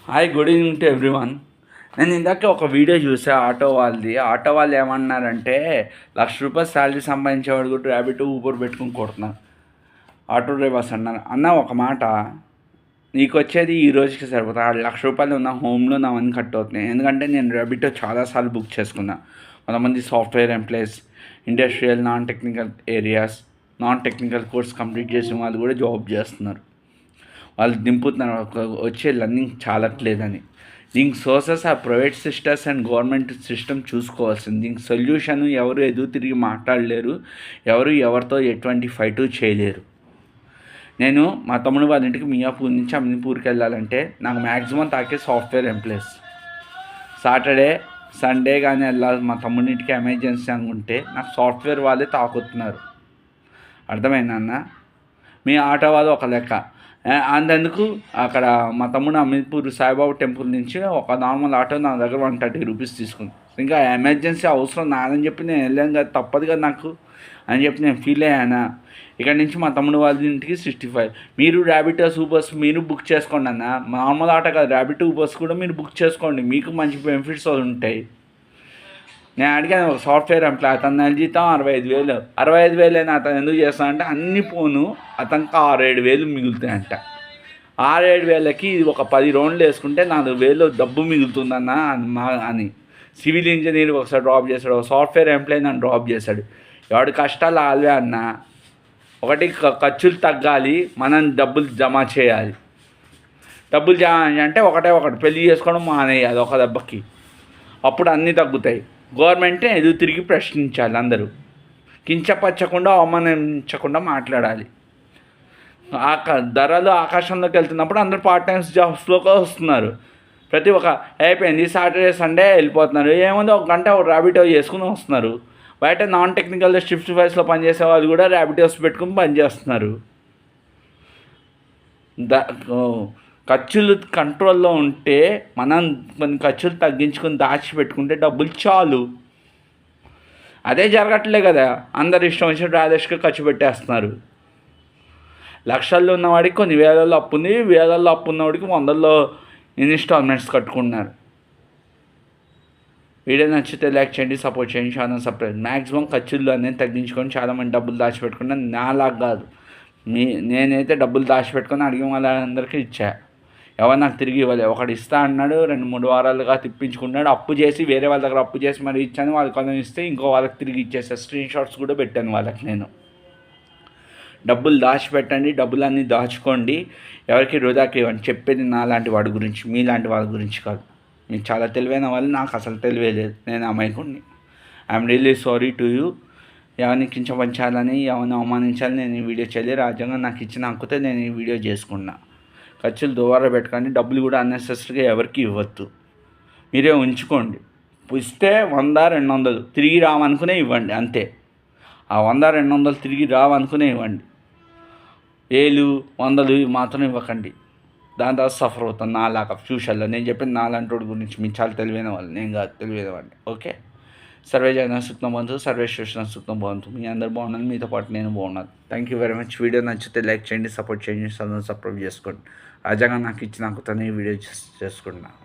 Hi, good evening to everyone. నేను ఇందాక ఒక వీడియో చూసా ఆటో వాళ్ళది. ఆటో వాళ్ళు ఏమన్నారంటే, ₹1,00,000 శాలరీ సంపాదించేవాడు కూడా ర్యాపిడో, ఊబర్ పెట్టుకుని కొడుతున్నారు. ఆటో డ్రైవర్స్ అన్నారు. అన్న ఒక మాట, నీకు వచ్చేది ఈ రోజుకి సరిపోతుంది. ఆ ₹1,00,000 ఉన్న హోమ్లో నావన్నీ కట్ అవుతున్నాయి. ఎందుకంటే నేను ర్యాపిడో చాలాసార్లు బుక్ చేసుకున్నా. కొంతమంది software employees, industrial, non technical areas, non technical course complete చేసిన వాళ్ళు కూడా జాబ్ చేస్తున్నారు. వాళ్ళు దింపుతున్నారు వచ్చే లర్నింగ్ చాలట్లేదని. దీనికి సోర్సెస్ ఆ private sisters and government system చూసుకోవాల్సింది. దీనికి సొల్యూషన్ ఎవరు ఎదురు తిరిగి మాట్లాడలేరు, ఎవరు ఎవరితో ఎటువంటి ఫైటు చేయలేరు. నేను మా తమ్ముడు వాళ్ళ ఇంటికి మియాపూర్ నుంచి అమీన్పూర్కి వెళ్ళాలంటే నాకు మ్యాక్సిమం తాకే సాఫ్ట్వేర్ ఎంప్లాయీస్. సాటర్డే సండే కానీ వెళ్ళాలి మా తమ్ముడి ఇంటికి ఎమర్జెన్సీ అనుకుంటే నాకు సాఫ్ట్వేర్ వాళ్ళే తాకుతున్నారు. అర్థమైందన్న? మీ ఆటో వాళ్ళు ఒక లెక్క. అందుకు అక్కడ మా తమ్ముడు అమీన్పూర్ సాయిబాబా టెంపుల్ నుంచి ఒక నార్మల్ ఆటో నా దగ్గర ₹130 తీసుకుంది. ఇంకా ఎమర్జెన్సీ అవసరం నాదని చెప్పి నేను వెళ్ళాను కదా, తప్పదు కదా నాకు అని చెప్పి నేను ఫీల్ అయ్యానా. ఇక్కడ నుంచి మా తమ్ముడు వాళ్ళ ఇంటికి 65. మీరు ర్యాపిడో, ఊబర్స్ మీరు బుక్ చేసుకోండి అన్న. నార్మల్ ఆటో కాదు, ర్యాపిడో, ఊబర్స్ కూడా మీరు బుక్ చేసుకోండి, మీకు మంచి బెనిఫిట్స్ ఉంటాయి. నేను అడిగాను ఒక సాఫ్ట్వేర్ ఎంప్లాయ్, అతను నెల జీతం 65,000. 65,000 అతను ఎందుకు చేస్తానంటే అన్ని పోను అతనికి 6-7 మిగులుతాయంట. 6-7 ఇది ఒక 10 రౌండ్లు వేసుకుంటే 4,000 డబ్బు మిగులుతుందన్న అని. సివిల్ ఇంజనీర్ ఒకసారి డ్రాప్ చేశాడు, ఒక సాఫ్ట్వేర్ ఎంప్లాయ్ నన్ను డ్రాప్ చేశాడు. ఎవడి కష్టాలు ఆల్వే అన్న. ఒకటి ఖర్చులు తగ్గాలి, మనం డబ్బులు జమ చేయాలి. డబ్బులు జమ అంటే ఒకటి పెళ్ళి చేసుకోవడం మానేయాలి ఒక దెబ్బకి, అప్పుడు అన్నీ తగ్గుతాయి. గవర్నమెంట్ని ఎదురు తిరిగి ప్రశ్నించాలి, అందరూ కించపరచకుండా అవమానించకుండా మాట్లాడాలి. ధరలు ఆకాశంలోకి వెళ్తున్నప్పుడు అందరూ పార్ట్ టైమ్స్ జాబ్స్లోకి వస్తున్నారు. ప్రతి ఒక్క అయిపోయింది సాటర్డే సండే వెళ్ళిపోతున్నారు. ఏముంది, ఒక గంట ఒక ర్యాపిడో చేసుకుని వస్తున్నారు. బయట నాన్ టెక్నికల్ షిఫ్ట్ వైస్లో పనిచేసే వాళ్ళు కూడా ర్యాపిడోస్ పెట్టుకుని పనిచేస్తున్నారు. ఖర్చులు కంట్రోల్లో ఉంటే మనం కొన్ని ఖర్చులు తగ్గించుకొని దాచిపెట్టుకుంటే డబ్బులు చాలు. అదే జరగట్లే కదా, అందరు ఇష్టం వచ్చినట్టు రాదేష్గా ఖర్చు పెట్టేస్తున్నారు. లక్షల్లో ఉన్నవాడికి కొన్ని వేలల్లో అప్పు ఉంది, వేలల్లో అప్పు ఉన్నవాడికి 100లో ఇన్స్టాల్మెంట్స్ కట్టుకుంటున్నారు. వీడియో నచ్చితే లైక్ చేయండి, సపోర్ట్ చేయండి, ఛానల్ సబ్స్క్రైబ్. మ్యాక్సిమం ఖర్చులు అనేది తగ్గించుకొని చాలామంది డబ్బులు దాచిపెట్టుకున్నాను. నాలాగా కాదు, నేనైతే డబ్బులు దాచిపెట్టుకొని అడిగిన వాళ్ళందరికీ ఇచ్చా. ఎవరు నాకు తిరిగి ఇవ్వలేదు. ఒకటి ఇస్తా అన్నాడు, 2-3 వారాలుగా తిప్పించుకున్నాడు. అప్పు చేసి వేరే వాళ్ళ దగ్గర అప్పు చేసి మరి ఇచ్చాను. వాళ్ళకి కొంచెం ఇస్తే ఇంకో వాళ్ళకి తిరిగి ఇచ్చేసా. స్క్రీన్ షాట్స్ కూడా పెట్టాను వాళ్ళకి. నేను డబ్బులు దాచిపెట్టండి, డబ్బులన్నీ దాచుకోండి, ఎవరికి వృధాకి ఇవ్వండి. చెప్పేది నాలాంటి వాడి గురించి, మీలాంటి వాళ్ళ గురించి కాదు. మీరు చాలా తెలివైన వాళ్ళు, నాకు అసలు తెలివే లేదు. నేను అమాయకుడిని. I'm really sorry to you. ఎవరిని కించపరచాలని, ఎవరిని అవమానించాలని నేను ఈ వీడియో చేయలేదు. రాజ్యాంగం నాకు ఇచ్చిన హక్కుతో నేను ఈ వీడియో చేసుకున్నా. ఖర్చులు దుబారా పెట్టుకొని డబ్బులు కూడా అన్నెసెసరీగా ఎవరికి ఇవ్వద్దు, మీరే ఉంచుకోండి. ఇస్తే 100-200 తిరిగి రావనుకునే ఇవ్వండి, అంతే. ఆ 100-200 తిరిగి రావనుకునే ఇవ్వండి. 100 మాత్రం ఇవ్వకండి. దాని తర్వాత సఫర్ అవుతాను నాలాగా ఫ్యూచర్లో. నేను చెప్పిన నాలాంటి గురించి మీరు చాలా తెలివైన వాళ్ళు, నేను కాదు తెలివైన వాడిని. ఓకే, సర్వే జన సుఖం బంధు, సర్వే సృష్టి సుఖం బంధు. మీ అందరు బాగున్నాను, మీతో పాటు నేను బాగున్నాను. Thank you very much. Video నచ్చితే లైక్ చేయండి, సపోర్ట్ చేయండి, సబ్స్క్రైబ్ చేసుకోండి. రాజాగా నాకు ఇచ్చిన హక్కుతోనే ఈ వీడియో చేసుకుంటున్నాను.